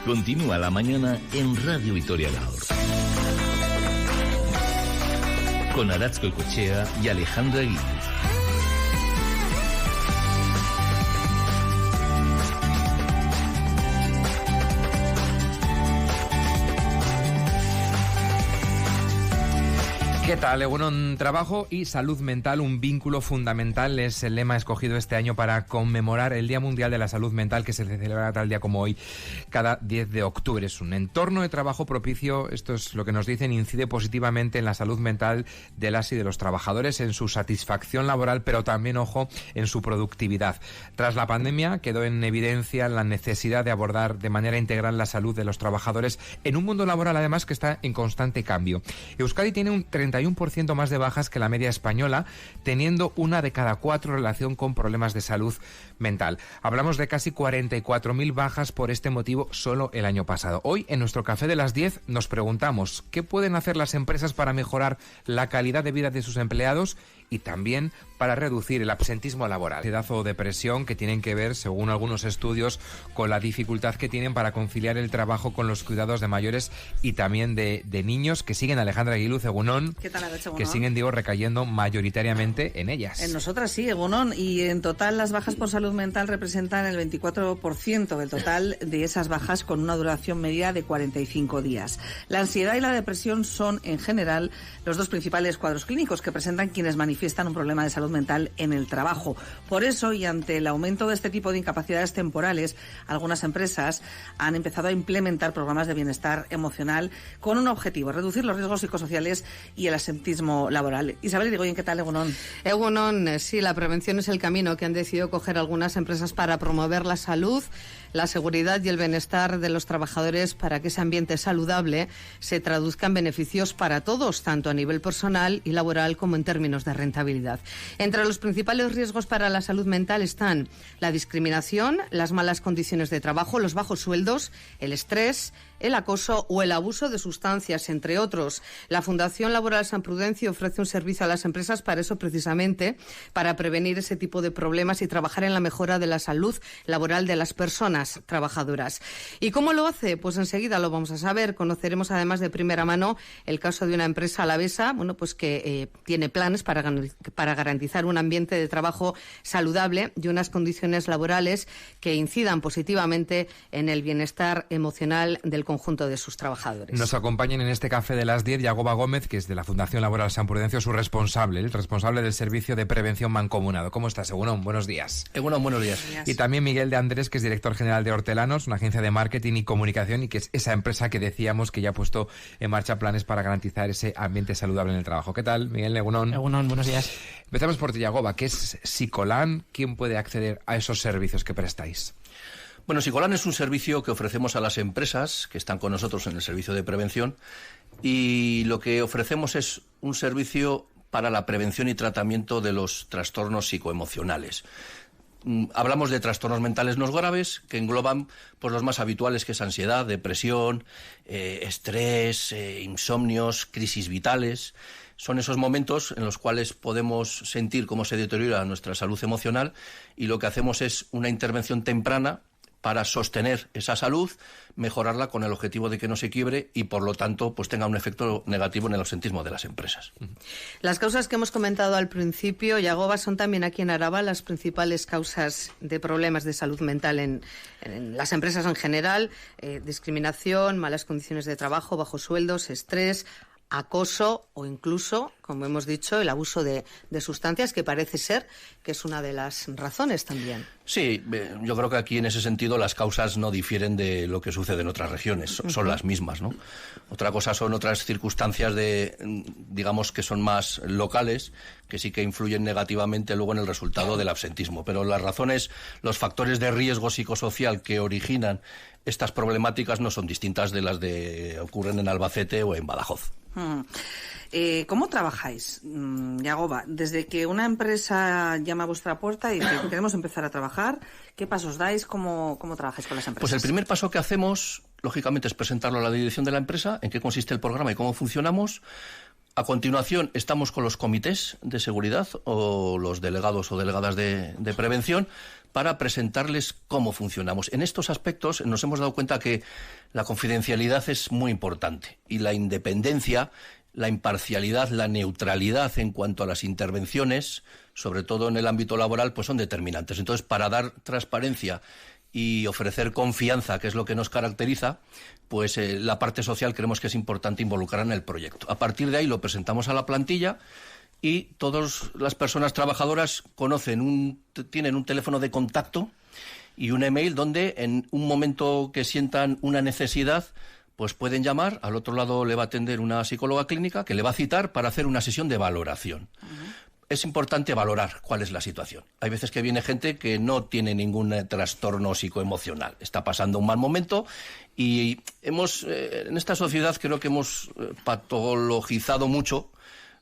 Continúa la mañana en Radio Vitoria Gaur. Con Arantxa Goicoechea y Alejandra Aguirre. ¿Qué tal? Egunon, trabajo y salud mental, un vínculo fundamental, es el lema escogido este año para conmemorar el Día Mundial de la Salud Mental, que se celebra tal día como hoy, cada 10 de octubre. Es un entorno de trabajo propicio, esto es lo que nos dicen, incide positivamente en la salud mental de las y de los trabajadores, en su satisfacción laboral, pero también, ojo, en su productividad. Tras la pandemia quedó en evidencia la necesidad de abordar de manera integral la salud de los trabajadores en un mundo laboral, además, que está en constante cambio. Euskadi tiene un 31% más de bajas que la media española, teniendo 1 de cada 4 relación con problemas de salud mental. Hablamos de casi 44.000 bajas por este motivo solo el año pasado. Hoy, en nuestro café de las 10, nos preguntamos ¿qué pueden hacer las empresas para mejorar la calidad de vida de sus empleados y también para reducir el absentismo laboral? Ansiedad o depresión que tienen que ver, según algunos estudios, con la dificultad que tienen para conciliar el trabajo con los cuidados de mayores y también de niños, que siguen, Alejandra Aguiluz, egunón, que siguen, digo, recayendo mayoritariamente en ellas. En nosotras sí, egunón, y en total las bajas por salud mental representan el 24% del total de esas bajas, con una duración media de 45 días. La ansiedad y la depresión son, en general, los dos principales cuadros clínicos que presentan quienes manifiestan un problema de salud mental en el trabajo. Por eso, y ante el aumento de este tipo de incapacidades temporales, algunas empresas han empezado a implementar programas de bienestar emocional con un objetivo: reducir los riesgos psicosociales y el absentismo laboral. Isabel Irigoyen, ¿qué tal, egunon? Egunon, sí, la prevención es el camino que han decidido coger algunas empresas para promover la salud, la seguridad y el bienestar de los trabajadores, para que ese ambiente saludable se traduzca en beneficios para todos, tanto a nivel personal y laboral como en términos de rentabilidad. Entre los principales riesgos para la salud mental están la discriminación, las malas condiciones de trabajo, los bajos sueldos, el estrés, el acoso o el abuso de sustancias, entre otros. La Fundación Laboral San Prudencio ofrece un servicio a las empresas para eso, precisamente, para prevenir ese tipo de problemas y trabajar en la mejora de la salud laboral de las personas trabajadoras. ¿Y cómo lo hace? Pues enseguida lo vamos a saber. Conoceremos además de primera mano el caso de una empresa alavesa, pues que tiene planes para garantizar un ambiente de trabajo saludable y unas condiciones laborales que incidan positivamente en el bienestar emocional del conjunto de sus trabajadores. Nos acompañan en este café de las 10 Yagoba Gómez, que es de la Fundación Laboral San Prudencio, su responsable, el responsable del servicio de prevención mancomunado. ¿Cómo estás, Egunon? Buenos días. Egunon, buenos días. Y también Miguel de Andrés, que es director general de Hortelanos, una agencia de marketing y comunicación, y que es esa empresa que decíamos que ya ha puesto en marcha planes para garantizar ese ambiente saludable en el trabajo. ¿Qué tal, Miguel? Egunon. Egunon, buenos días. Empezamos por ti, Yagoba. ¿Qué es Psicolán? ¿Quién puede acceder a esos servicios que prestáis? Bueno, Psicolán es un servicio que ofrecemos a las empresas que están con nosotros en el servicio de prevención, y lo que ofrecemos es un servicio para la prevención y tratamiento de los trastornos psicoemocionales. Hablamos de trastornos mentales no graves, que engloban pues los más habituales, que es ansiedad, depresión, estrés, insomnios, crisis vitales. Son esos momentos en los cuales podemos sentir cómo se deteriora nuestra salud emocional, y lo que hacemos es una intervención temprana para sostener esa salud, mejorarla con el objetivo de que no se quiebre y, por lo tanto, pues tenga un efecto negativo en el absentismo de las empresas. Las causas que hemos comentado al principio, Yagoba, son también aquí en Araba las principales causas de problemas de salud mental en las empresas en general: discriminación, malas condiciones de trabajo, bajos sueldos, estrés, acoso o incluso, como hemos dicho, el abuso de sustancias, que parece ser que es una de las razones también. Sí, yo creo que aquí en ese sentido las causas no difieren de lo que sucede en otras regiones, son las mismas, ¿no? Otra cosa son otras circunstancias digamos, que son más locales, que sí que influyen negativamente luego en el resultado del absentismo, pero las razones, los factores de riesgo psicosocial que originan estas problemáticas no son distintas de las que ocurren en Albacete o en Badajoz. ¿Cómo trabajáis, Yagoba? Desde que una empresa llama a vuestra puerta y dice: queremos empezar a trabajar, ¿qué pasos dais? ¿Cómo trabajáis con las empresas? Pues el primer paso que hacemos, lógicamente, es presentarlo a la dirección de la empresa, en qué consiste el programa y cómo funcionamos. A continuación, estamos con los comités de seguridad o los delegados o delegadas de prevención para presentarles cómo funcionamos. En estos aspectos nos hemos dado cuenta que la confidencialidad es muy importante y la independencia, la imparcialidad, la neutralidad en cuanto a las intervenciones, sobre todo en el ámbito laboral, pues son determinantes. Entonces, para dar transparencia y ofrecer confianza, que es lo que nos caracteriza, pues la parte social creemos que es importante involucrar en el proyecto. A partir de ahí lo presentamos a la plantilla y todas las personas trabajadoras tienen un teléfono de contacto y un email donde en un momento que sientan una necesidad, pues pueden llamar, al otro lado le va a atender una psicóloga clínica que le va a citar para hacer una sesión de valoración. Es importante valorar cuál es la situación. Hay veces que viene gente que no tiene ningún trastorno psicoemocional, está pasando un mal momento y en esta sociedad creo que hemos patologizado mucho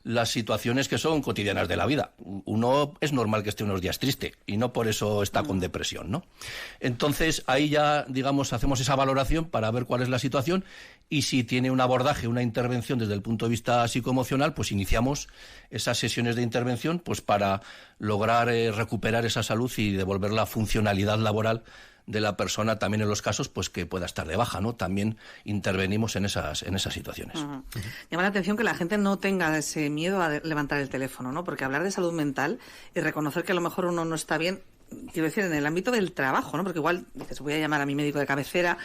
las situaciones que son cotidianas de la vida. Uno es normal que esté unos días triste y no por eso está con depresión, ¿no? Entonces ahí ya, digamos, hacemos esa valoración para ver cuál es la situación y si tiene un abordaje, una intervención desde el punto de vista psicoemocional, pues iniciamos esas sesiones de intervención pues para lograr recuperar esa salud y devolver la funcionalidad laboral de la persona, también en los casos pues que pueda estar de baja, ¿no? También intervenimos en esas situaciones. Llama la atención que la gente no tenga ese miedo a levantar el teléfono, ¿no? Porque hablar de salud mental y reconocer que a lo mejor uno no está bien, quiero decir, en el ámbito del trabajo, ¿no? Porque igual dices, voy a llamar a mi médico de cabecera.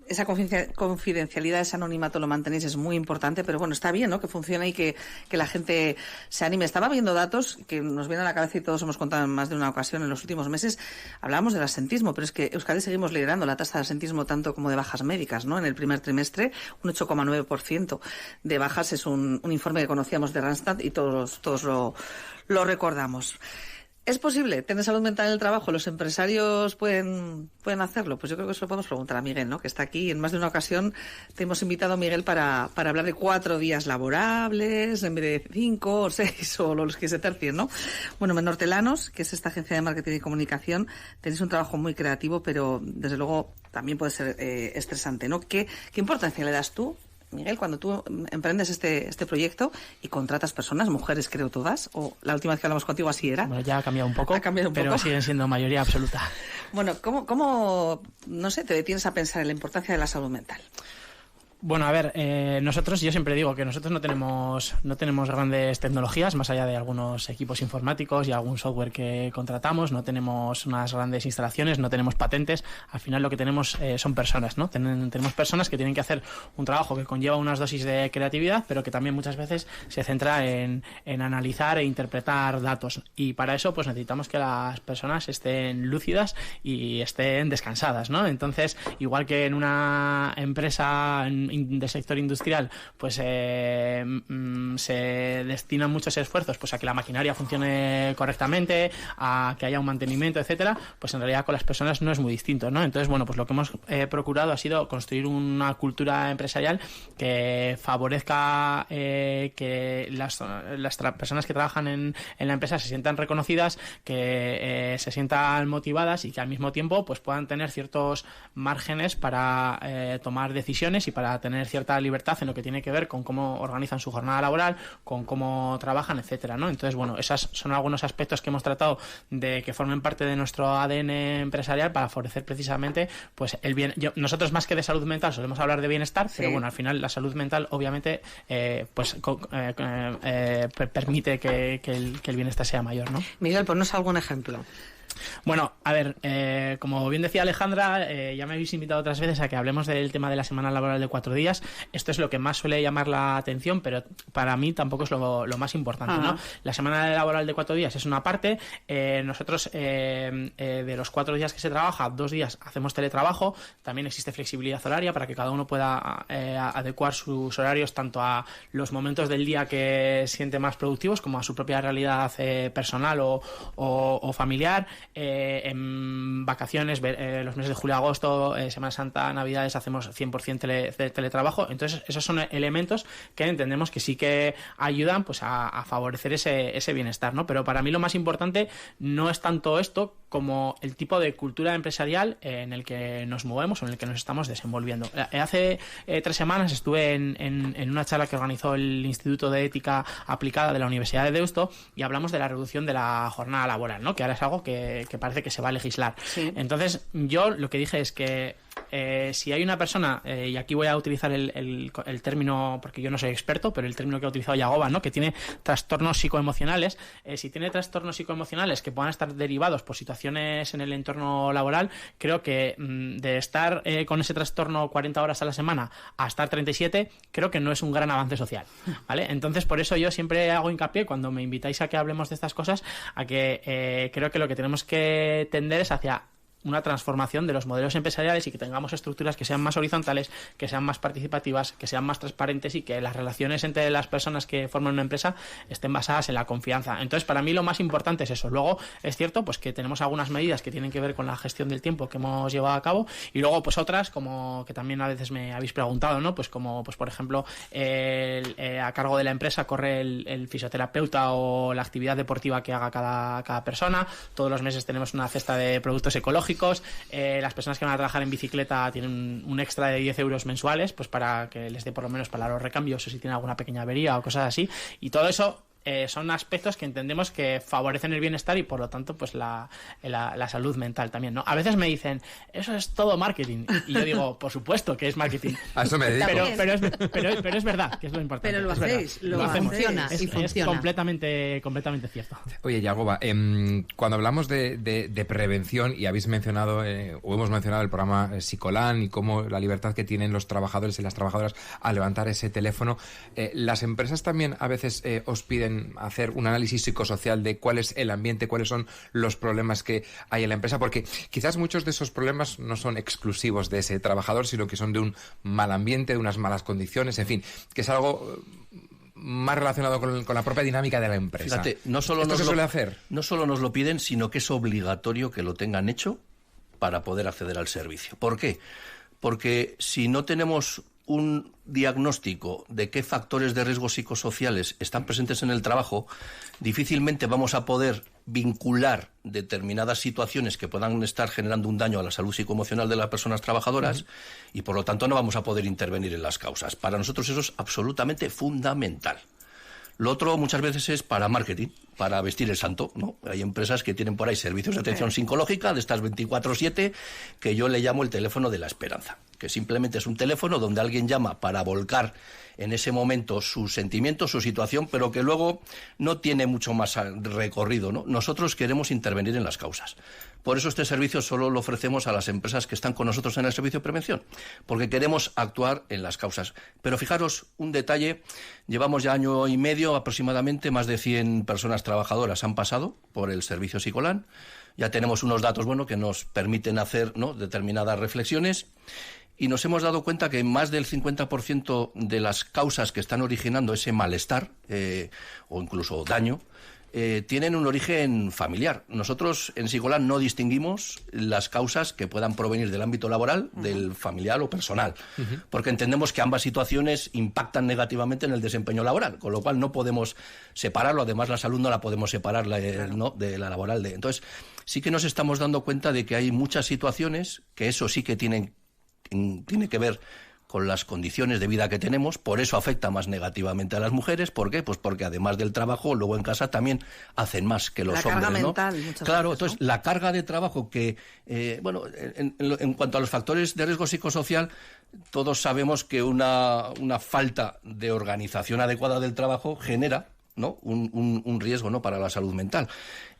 Esa confidencialidad, ese anonimato lo mantenéis, es muy importante, pero bueno, está bien, ¿no? Que funcione y que la gente se anime. Estaba viendo datos que nos vienen a la cabeza y todos hemos contado en más de una ocasión en los últimos meses. Hablábamos del absentismo, pero es que Euskadi seguimos liderando la tasa de absentismo tanto como de bajas médicas, ¿no? En el primer trimestre, un 8,9% de bajas es un informe que conocíamos de Randstad y todos lo recordamos. ¿Es posible tener salud mental en el trabajo? ¿Los empresarios pueden hacerlo? Pues yo creo que eso lo podemos preguntar a Miguel, ¿no? Que está aquí. En más de una ocasión te hemos invitado, Miguel, para hablar de 4 días laborables en vez de 5 o 6 o los que se tercien, ¿no? Bueno, Menortelanos, que es esta agencia de marketing y comunicación, tenéis un trabajo muy creativo, pero desde luego también puede ser estresante, ¿no? ¿Qué importancia le das tú, Miguel, cuando tú emprendes este proyecto y contratas personas, mujeres creo todas, o la última vez que hablamos contigo así era? Bueno, ya ha cambiado un poco, pero siguen siendo mayoría absoluta. Bueno, ¿cómo, no sé, te detienes a pensar en la importancia de la salud mental? Bueno, a ver, yo siempre digo que nosotros no tenemos grandes tecnologías, más allá de algunos equipos informáticos y algún software que contratamos, no tenemos unas grandes instalaciones, no tenemos patentes, al final lo que tenemos son personas, ¿no? Tenemos personas que tienen que hacer un trabajo que conlleva unas dosis de creatividad, pero que también muchas veces se centra en analizar e interpretar datos, y para eso pues necesitamos que las personas estén lúcidas y estén descansadas, ¿no? Entonces, igual que en una empresa del sector industrial pues se destinan muchos esfuerzos pues a que la maquinaria funcione correctamente, a que haya un mantenimiento, etcétera, pues en realidad con las personas no es muy distinto, ¿no? Entonces, bueno, pues lo que hemos procurado ha sido construir una cultura empresarial que favorezca que las personas que trabajan en la empresa se sientan reconocidas, que se sientan motivadas y que al mismo tiempo pues puedan tener ciertos márgenes para tomar decisiones y para tener cierta libertad en lo que tiene que ver con cómo organizan su jornada laboral, con cómo trabajan, etcétera, ¿no? Entonces, bueno, esos son algunos aspectos que hemos tratado de que formen parte de nuestro ADN empresarial para favorecer precisamente pues el bien. Nosotros más que de salud mental solemos hablar de bienestar, sí, pero bueno, al final la salud mental obviamente permite que el bienestar sea mayor, ¿no? Miguel, ponnos algún ejemplo. Bueno, a ver, como bien decía Alejandra, ya me habéis invitado otras veces a que hablemos del tema de la semana laboral de 4 días. Esto es lo que más suele llamar la atención, pero para mí tampoco es lo más importante, ¿no? La semana laboral de 4 días es una parte. Nosotros, de los 4 días que se trabaja, 2 días hacemos teletrabajo. También existe flexibilidad horaria para que cada uno pueda adecuar sus horarios tanto a los momentos del día que siente más productivos como a su propia realidad personal o familiar. en vacaciones, los meses de julio, agosto, Semana Santa, Navidades, hacemos 100% teletrabajo. Entonces, esos son elementos que entendemos que sí que ayudan pues a favorecer ese bienestar, ¿no? Pero para mí lo más importante no es tanto esto como el tipo de cultura empresarial en el que nos movemos o en el que nos estamos desenvolviendo. Hace 3 semanas estuve en una charla que organizó el Instituto de Ética Aplicada de la Universidad de Deusto y hablamos de la reducción de la jornada laboral, ¿no? Que ahora es algo que parece que se va a legislar. Sí. Entonces, yo lo que dije es que si hay una persona, y aquí voy a utilizar el término, porque yo no soy experto, pero el término que ha utilizado Yagoba, ¿no? Que tiene trastornos psicoemocionales, si tiene trastornos psicoemocionales que puedan estar derivados por situaciones en el entorno laboral, creo que de estar con ese trastorno 40 horas a la semana a estar 37, creo que no es un gran avance social, ¿vale? Entonces, por eso yo siempre hago hincapié, cuando me invitáis a que hablemos de estas cosas, a que creo que lo que tenemos que tender es hacia una transformación de los modelos empresariales y que tengamos estructuras que sean más horizontales, que sean más participativas, que sean más transparentes y que las relaciones entre las personas que forman una empresa estén basadas en la confianza. Entonces, para mí lo más importante es eso. Luego, es cierto pues que tenemos algunas medidas que tienen que ver con la gestión del tiempo que hemos llevado a cabo y luego pues otras, como que también a veces me habéis preguntado, ¿no? Pues como, pues por ejemplo, a cargo de la empresa corre el fisioterapeuta o la actividad deportiva que haga cada persona. Todos los meses tenemos una cesta de productos ecológicos. Las personas que van a trabajar en bicicleta tienen un extra de 10 euros mensuales, pues para que les dé por lo menos para los recambios o si tienen alguna pequeña avería o cosas así. Y todo eso son aspectos que entendemos que favorecen el bienestar y por lo tanto pues la salud mental también, ¿no? A veces me dicen, eso es todo marketing, y yo digo, por supuesto que es marketing. A eso me dedico. Pero es verdad, que es lo importante. Pero lo hacéis, lo funciona, es completamente cierto. Oye, Yagoba, cuando hablamos de prevención, y habéis mencionado o hemos mencionado el programa Psicolán y cómo la libertad que tienen los trabajadores y las trabajadoras al levantar ese teléfono, las empresas también a veces os piden hacer un análisis psicosocial de cuál es el ambiente, cuáles son los problemas que hay en la empresa, porque quizás muchos de esos problemas no son exclusivos de ese trabajador, sino que son de un mal ambiente, de unas malas condiciones, en fin, que es algo más relacionado con la propia dinámica de la empresa. Fíjate, no solo nos lo piden, sino que es obligatorio que lo tengan hecho para poder acceder al servicio. ¿Por qué? Porque si no tenemos un diagnóstico de qué factores de riesgo psicosociales están presentes en el trabajo, difícilmente vamos a poder vincular determinadas situaciones que puedan estar generando un daño a la salud psicoemocional de las personas trabajadoras y por lo tanto no vamos a poder intervenir en las causas. Para nosotros eso es absolutamente fundamental. Lo otro muchas veces es para marketing, para vestir el santo, ¿no? Hay empresas que tienen por ahí servicios de atención psicológica de estas 24/7 que yo le llamo el teléfono de la esperanza, que simplemente es un teléfono donde alguien llama para volcar en ese momento sus sentimientos, su situación, pero que luego no tiene mucho más recorrido, ¿no? Nosotros queremos intervenir en las causas. Por eso este servicio solo lo ofrecemos a las empresas que están con nosotros en el servicio de prevención, porque queremos actuar en las causas. Pero fijaros un detalle, llevamos ya 1 año y medio aproximadamente, más de 100 personas trabajadoras han pasado por el servicio Psicolán, ya tenemos unos datos que nos permiten hacer, ¿no?, determinadas reflexiones. Y nos hemos dado cuenta que más del 50% de las causas que están originando ese malestar o incluso daño tienen un origen familiar. Nosotros en Psicolán no distinguimos las causas que puedan provenir del ámbito laboral, del familiar o personal, porque entendemos que ambas situaciones impactan negativamente en el desempeño laboral, con lo cual no podemos separarlo. Además, la salud no la podemos separar ¿no?, de la laboral. Entonces, sí que nos estamos dando cuenta de que hay muchas situaciones que eso sí que tiene que ver con las condiciones de vida que tenemos, por eso afecta más negativamente a las mujeres. ¿Por qué? Pues porque además del trabajo, luego en casa también hacen más que los hombres, ¿no? La carga mental, claro, veces, ¿no? Entonces la carga de trabajo que, en cuanto a los factores de riesgo psicosocial, todos sabemos que una falta de organización adecuada del trabajo genera, ¿no?, un riesgo, ¿no?, para la salud mental.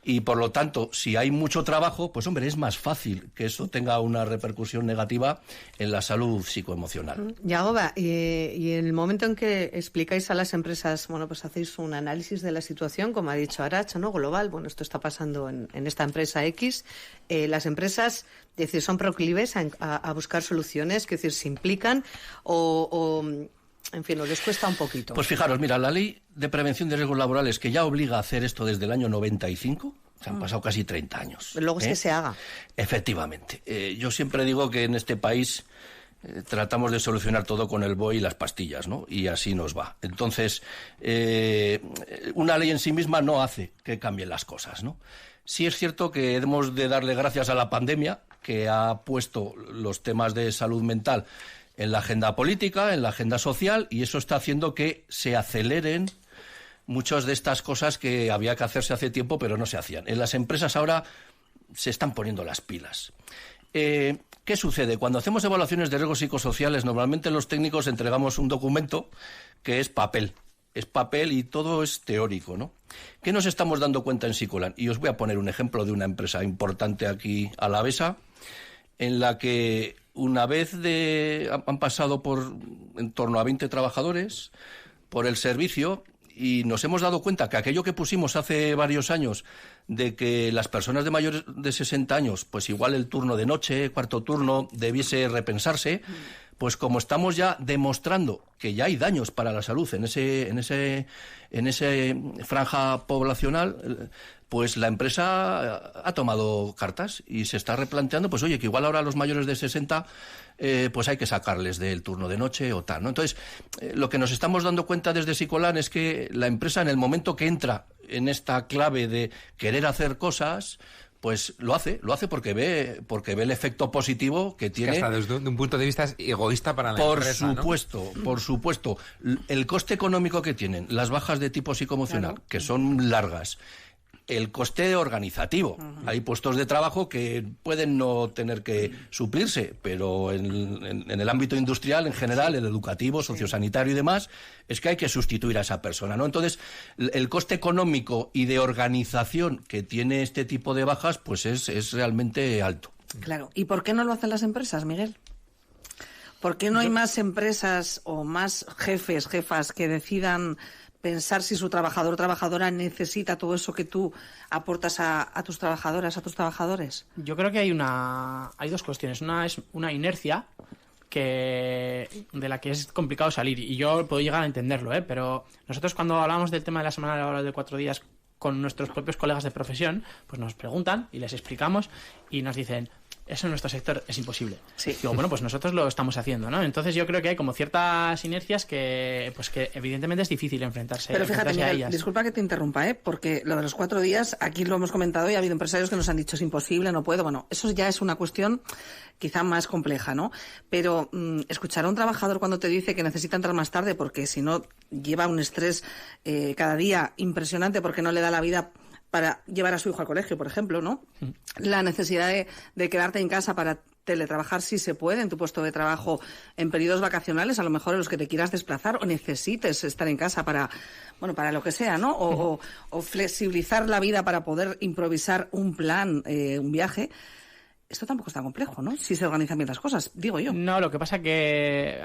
Y por lo tanto, si hay mucho trabajo, pues hombre, es más fácil que eso tenga una repercusión negativa en la salud psicoemocional. Yagoba, y en el momento en que explicáis a las empresas, pues hacéis un análisis de la situación, como ha dicho Arantxa, ¿no?, global, esto está pasando en esta empresa X, las empresas, son proclives a buscar soluciones, se implican en fin, ¿os les cuesta un poquito? Pues fijaros, mira, la Ley de Prevención de Riesgos Laborales, que ya obliga a hacer esto desde el año 95, Se han pasado casi 30 años. Luego es que se haga. Efectivamente. Yo siempre digo que en este país tratamos de solucionar todo con el BOE y las pastillas, ¿no? Y así nos va. Entonces, una ley en sí misma no hace que cambien las cosas, ¿no? Sí es cierto que hemos de darle gracias a la pandemia, que ha puesto los temas de salud mental en la agenda política, en la agenda social, y eso está haciendo que se aceleren muchas de estas cosas que había que hacerse hace tiempo, pero no se hacían. En las empresas ahora se están poniendo las pilas. ¿Qué sucede? Cuando hacemos evaluaciones de riesgos psicosociales, normalmente los técnicos entregamos un documento que es papel. Es papel y todo es teórico, ¿no? ¿Qué nos estamos dando cuenta en Psicolan? Y os voy a poner un ejemplo de una empresa importante aquí alavesa, en la que una vez han pasado por en torno a 20 trabajadores por el servicio, y nos hemos dado cuenta que aquello que pusimos hace varios años de que las personas de mayores de 60 años, pues igual el turno de noche, cuarto turno, debiese repensarse, pues como estamos ya demostrando que ya hay daños para la salud en ese franja poblacional, pues la empresa ha tomado cartas y se está replanteando, pues oye, que igual ahora a los mayores de 60 pues hay que sacarles del turno de noche o tal, ¿no? Entonces, lo que nos estamos dando cuenta desde Psicolan es que la empresa, en el momento que entra en esta clave de querer hacer cosas, pues lo hace porque ve el efecto positivo que tiene. Que hasta desde un punto de vista es egoísta para la empresa, ¿no? Por supuesto. El coste económico que tienen, las bajas de tipo psicoemocional, claro, que son largas. El coste organizativo. Hay puestos de trabajo que pueden no tener que suplirse, pero en el ámbito industrial, en general, el educativo, sociosanitario y demás, es que hay que sustituir a esa persona, ¿no? Entonces, el coste económico y de organización que tiene este tipo de bajas, pues es realmente alto. Claro. ¿Y por qué no lo hacen las empresas, Miguel? ¿Por qué no hay más empresas o más jefas que decidan pensar si su trabajador o trabajadora necesita todo eso que tú aportas a tus trabajadoras, a tus trabajadores? Yo creo que hay dos cuestiones. Una es una inercia de la que es complicado salir, y yo puedo llegar a entenderlo, pero nosotros cuando hablamos del tema de la semana laboral de 4 días con nuestros propios colegas de profesión, pues nos preguntan y les explicamos y nos dicen: eso en nuestro sector es imposible. Sí. Digo, bueno, pues nosotros lo estamos haciendo, ¿no? Entonces yo creo que hay como ciertas inercias que evidentemente es difícil enfrentarse, Pero fíjate, a Miguel, ellas. Disculpa que te interrumpa, porque lo de los 4 días, aquí lo hemos comentado y ha habido empresarios que nos han dicho es imposible, no puedo. Bueno, eso ya es una cuestión quizá más compleja, ¿no? Pero escuchar a un trabajador cuando te dice que necesita entrar más tarde porque si no lleva un estrés cada día impresionante porque no le da la vida para llevar a su hijo al colegio, por ejemplo, ¿no? La necesidad de quedarte en casa para teletrabajar si se puede en tu puesto de trabajo en periodos vacacionales, a lo mejor en los que te quieras desplazar o necesites estar en casa para lo que sea, ¿no? O flexibilizar la vida para poder improvisar un plan, un viaje. Esto tampoco es tan complejo, ¿no? Si se organizan bien las cosas, digo yo. No, lo que pasa que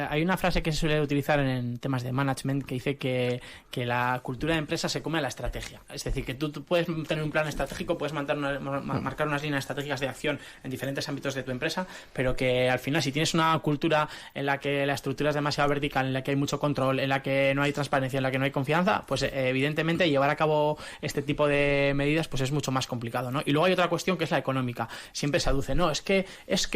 hay una frase que se suele utilizar en temas de management que dice que la cultura de empresa se come a la estrategia. Es decir, que tú puedes tener un plan estratégico, puedes marcar unas líneas estratégicas de acción en diferentes ámbitos de tu empresa, pero que al final, si tienes una cultura en la que la estructura es demasiado vertical, en la que hay mucho control, en la que no hay transparencia, en la que no hay confianza, pues evidentemente llevar a cabo este tipo de medidas pues es mucho más complicado, ¿no? Y luego hay otra cuestión que es la económica. Siempre se aduce, no, es que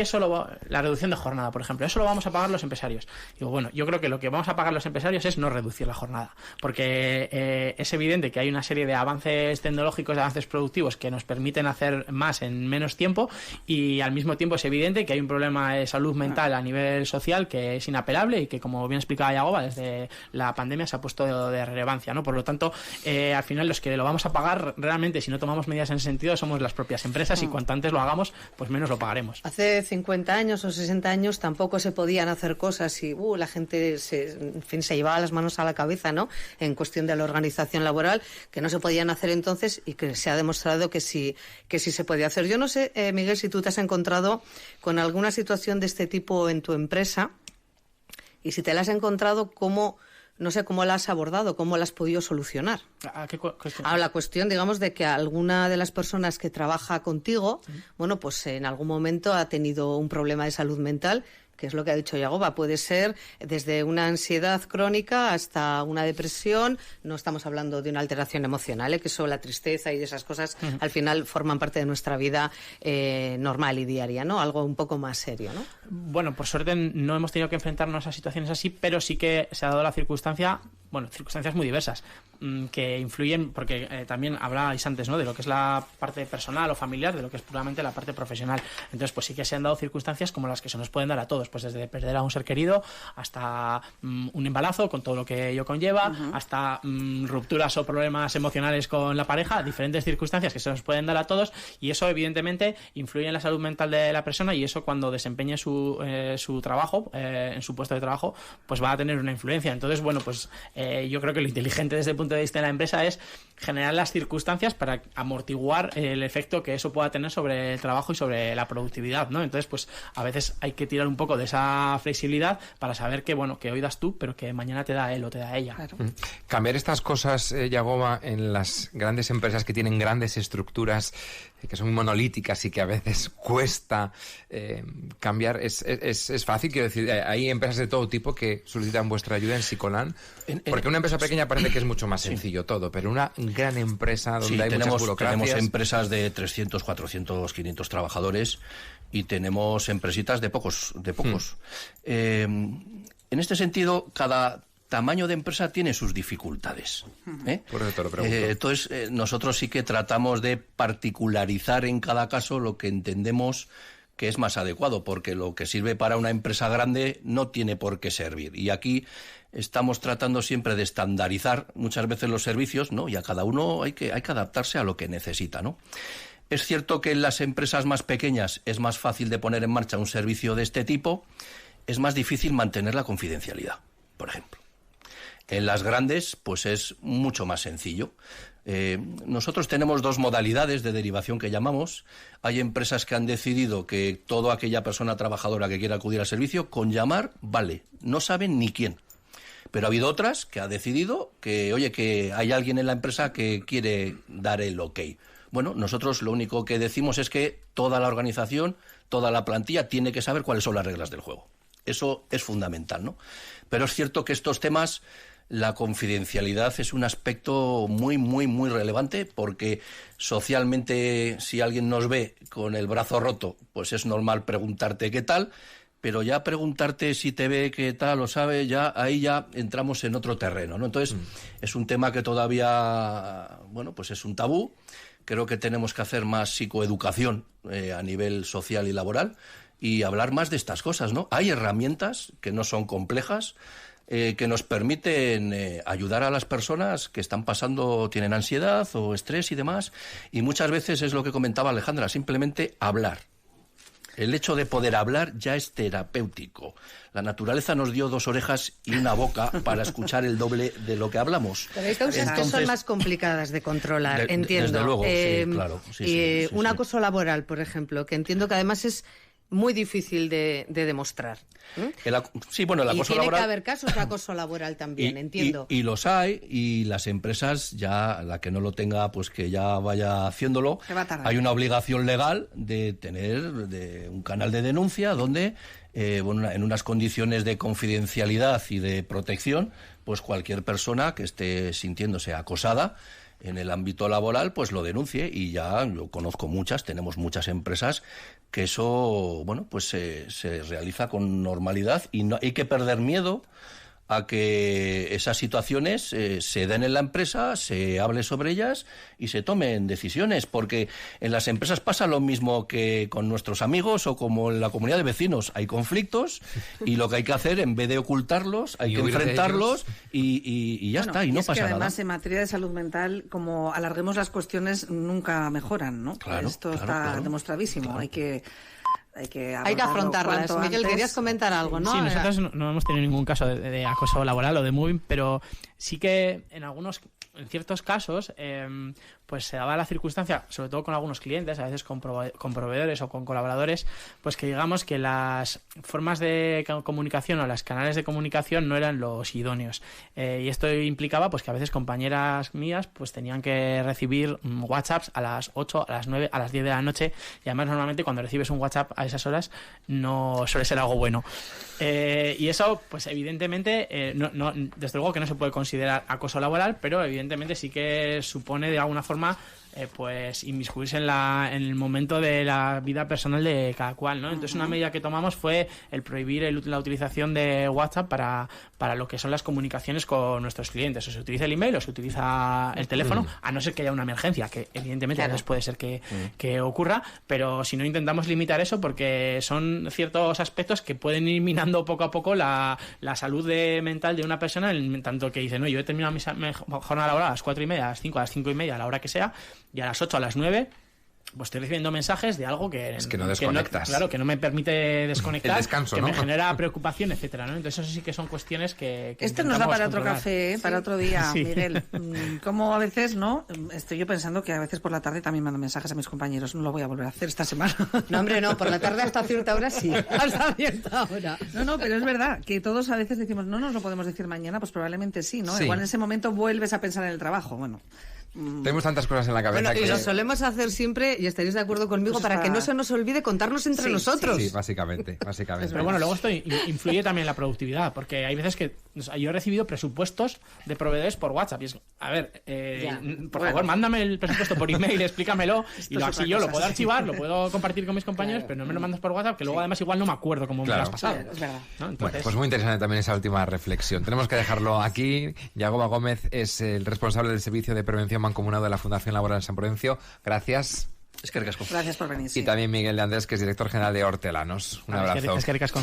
solo la reducción de jornada, por ejemplo, eso lo vamos a pagar los empresarios. Digo, bueno, yo creo que lo que vamos a pagar los empresarios es no reducir la jornada, porque es evidente que hay una serie de avances tecnológicos, de avances productivos que nos permiten hacer más en menos tiempo, y al mismo tiempo es evidente que hay un problema de salud mental a nivel social que es inapelable y que, como bien explicaba Yagoba, desde la pandemia se ha puesto de relevancia, ¿no? Por lo tanto, al final los que lo vamos a pagar realmente, si no tomamos medidas en ese sentido, somos las propias empresas, y cuanto antes lo hagamos, pues menos lo pagaremos. Hace 50 años o 60 años tampoco se podían hacer cosas y la gente se llevaba las manos a la cabeza, ¿no? En cuestión de la organización laboral, que no se podían hacer entonces y que se ha demostrado que sí se podía hacer. Yo no sé, Miguel, si tú te has encontrado con alguna situación de este tipo en tu empresa, y si te la has encontrado, no sé cómo la has abordado, cómo la has podido solucionar. ¿A qué cuestión? La cuestión, digamos, de que alguna de las personas que trabaja contigo, bueno, pues en algún momento ha tenido un problema de salud mental que es lo que ha dicho Yagoba, puede ser desde una ansiedad crónica hasta una depresión. No estamos hablando de una alteración emocional, que eso, la tristeza y esas cosas, al final forman parte de nuestra vida normal y diaria, ¿no? Algo un poco más serio, ¿no? Bueno, por suerte no hemos tenido que enfrentarnos a situaciones así, pero sí que se ha dado la circunstancia, circunstancias muy diversas, que influyen, porque también hablabais antes, ¿no?, de lo que es la parte personal o familiar, de lo que es puramente la parte profesional. Entonces, pues sí que se han dado circunstancias como las que se nos pueden dar a todos, pues desde perder a un ser querido hasta un embarazo con todo lo que ello conlleva, hasta rupturas o problemas emocionales con la pareja, diferentes circunstancias que se nos pueden dar a todos, y eso evidentemente influye en la salud mental de la persona, y eso cuando desempeñe su trabajo, en su puesto de trabajo, pues va a tener una influencia. Entonces, yo creo que lo inteligente desde el punto de vista de la empresa es generar las circunstancias para amortiguar el efecto que eso pueda tener sobre el trabajo y sobre la productividad, ¿no? Entonces, pues a veces hay que tirar un poco de esa flexibilidad para saber que hoy das tú, pero que mañana te da él o te da ella. Claro. Cambiar estas cosas, Yagoba, en las grandes empresas que tienen grandes estructuras, que son monolíticas y que a veces cuesta cambiar, es fácil. Quiero decir, hay empresas de todo tipo que solicitan vuestra ayuda en Sicolan, porque una empresa pequeña parece que es mucho más sencillo todo, pero una gran empresa donde hay muchas burocracias... tenemos empresas de 300, 400, 500 trabajadores y tenemos empresitas de pocos. En este sentido, cada tamaño de empresa tiene sus dificultades. Por eso te lo pregunto. Entonces, nosotros sí que tratamos de particularizar en cada caso lo que entendemos que es más adecuado, porque lo que sirve para una empresa grande no tiene por qué servir. Y aquí estamos tratando siempre de estandarizar muchas veces los servicios, ¿no? Y a cada uno hay que adaptarse a lo que necesita, ¿no? Es cierto que en las empresas más pequeñas es más fácil de poner en marcha un servicio de este tipo, es más difícil mantener la confidencialidad, por ejemplo. En las grandes, pues es mucho más sencillo. Nosotros tenemos dos modalidades de derivación que llamamos. Hay empresas que han decidido que toda aquella persona trabajadora que quiera acudir al servicio, con llamar, vale, no saben ni quién. Pero ha habido otras que ha decidido que hay alguien en la empresa que quiere dar el ok. Bueno, nosotros lo único que decimos es que toda la organización, toda la plantilla tiene que saber cuáles son las reglas del juego. Eso es fundamental, ¿no? Pero es cierto que estos temas, la confidencialidad es un aspecto muy, muy, muy relevante, porque socialmente, si alguien nos ve con el brazo roto, pues es normal preguntarte qué tal, pero ya preguntarte si te ve qué tal o sabe, ahí ya entramos en otro terreno, ¿no? Entonces, es un tema que todavía, pues es un tabú. Creo que tenemos que hacer más psicoeducación a nivel social y laboral y hablar más de estas cosas, ¿no? Hay herramientas que no son complejas, que nos permiten ayudar a las personas que tienen ansiedad o estrés y demás, y muchas veces es lo que comentaba Alejandra, simplemente hablar. El hecho de poder hablar ya es terapéutico. La naturaleza nos dio 2 orejas y una boca para escuchar el doble de lo que hablamos. Pero hay causas que son más complicadas de controlar, entiendo. Desde luego, sí, claro. Sí, un acoso laboral, por ejemplo, que entiendo que además es muy difícil de demostrar. El acoso laboral... Y tiene que haber casos de acoso laboral también, entiendo. Y los hay, y las empresas, ya la que no lo tenga, pues que ya vaya haciéndolo. Hay una obligación legal de tener un canal de denuncia donde, en unas condiciones de confidencialidad y de protección, pues cualquier persona que esté sintiéndose acosada en el ámbito laboral, pues lo denuncie. Y ya yo conozco tenemos muchas empresas que eso, se realiza con normalidad, y no hay que perder miedo a que esas situaciones se den en la empresa, se hable sobre ellas y se tomen decisiones, porque en las empresas pasa lo mismo que con nuestros amigos o como en la comunidad de vecinos. Hay conflictos y lo que hay que hacer, en vez de ocultarlos, hay que enfrentarlos y ya está, y no pasa nada. Además, en materia de salud mental, como alarguemos las cuestiones, nunca mejoran, ¿no? Claro, esto está demostradísimo. Claro. Hay que afrontarlas. Miguel, querías comentar algo, ¿no? Sí, nosotros no hemos tenido ningún caso de acoso laboral o de mobbing, pero sí que en ciertos casos, pues se daba la circunstancia, sobre todo con algunos clientes, a veces con proveedores o con colaboradores, pues que digamos que las formas de comunicación o los canales de comunicación no eran los idóneos. Y esto implicaba pues que a veces compañeras mías pues tenían que recibir WhatsApps a las 8, a las 9, a las 10 de la noche, y además normalmente cuando recibes un WhatsApp a esas horas no suele ser algo bueno. Y eso, pues evidentemente, desde luego que no se puede considerar acoso laboral, pero evidentemente sí que supone de alguna forma pues inmiscuirse en el momento de la vida personal de cada cual, ¿no? Entonces una medida que tomamos fue el prohibir la utilización de WhatsApp para lo que son las comunicaciones con nuestros clientes. O se utiliza el email o se utiliza el teléfono, a no ser que haya una emergencia, que evidentemente a veces puede ser que ocurra, pero si no intentamos limitar eso, porque son ciertos aspectos que pueden ir minando poco a poco la salud mental de una persona, en tanto que dice, no, yo he terminado mi jornada laboral a las 4:30, a las 5, a las 5:30, a la hora que sea, y a las 8, a las 9, pues estoy recibiendo mensajes de algo que... Es que no desconectas. Claro, que no me permite desconectar. El descanso, que ¿no? me genera preocupación, etcétera, ¿no? Entonces eso sí que son cuestiones que Esto nos da para otro controlar. café, para otro día, Sí. Miguel. Como a veces, ¿no? Estoy yo pensando que a veces por la tarde también mando mensajes a mis compañeros. No lo voy a volver a hacer esta semana. No, hombre, no, por la tarde hasta cierta hora sí. Hasta cierta hora. No, pero es verdad que todos a veces decimos, no nos lo podemos decir mañana, pues probablemente sí, ¿no? Sí. Igual en ese momento vuelves a pensar en el trabajo. Bueno, Tenemos tantas cosas en la cabeza Bueno, y que... lo solemos hacer siempre, y estaréis de acuerdo conmigo, Pues para está- que no se nos olvide contarnos entre Sí, nosotros. Sí, básicamente. Pero bueno, luego esto influye también en la productividad, porque hay veces que yo he recibido presupuestos de proveedores por WhatsApp y es, a ver, por favor, mándame el presupuesto por email, explícamelo, y es así otra yo lo cosa, puedo sí. archivar, lo puedo compartir con mis compañeros, pero no me lo mandas por WhatsApp, que luego además igual no me acuerdo cómo me lo has pasado. es verdad. ¿No? Bueno, Entonces, pues muy interesante también esa última reflexión. Tenemos que dejarlo aquí. Yagoba Gómez es el responsable del Servicio de Prevención Mancomunado de la Fundación Laboral de San Prudencio. Gracias. Es que ricasco. Gracias por venir. Y también Miguel de Andrés, que es director general de Hortelanos. Un abrazo. es que ricasco.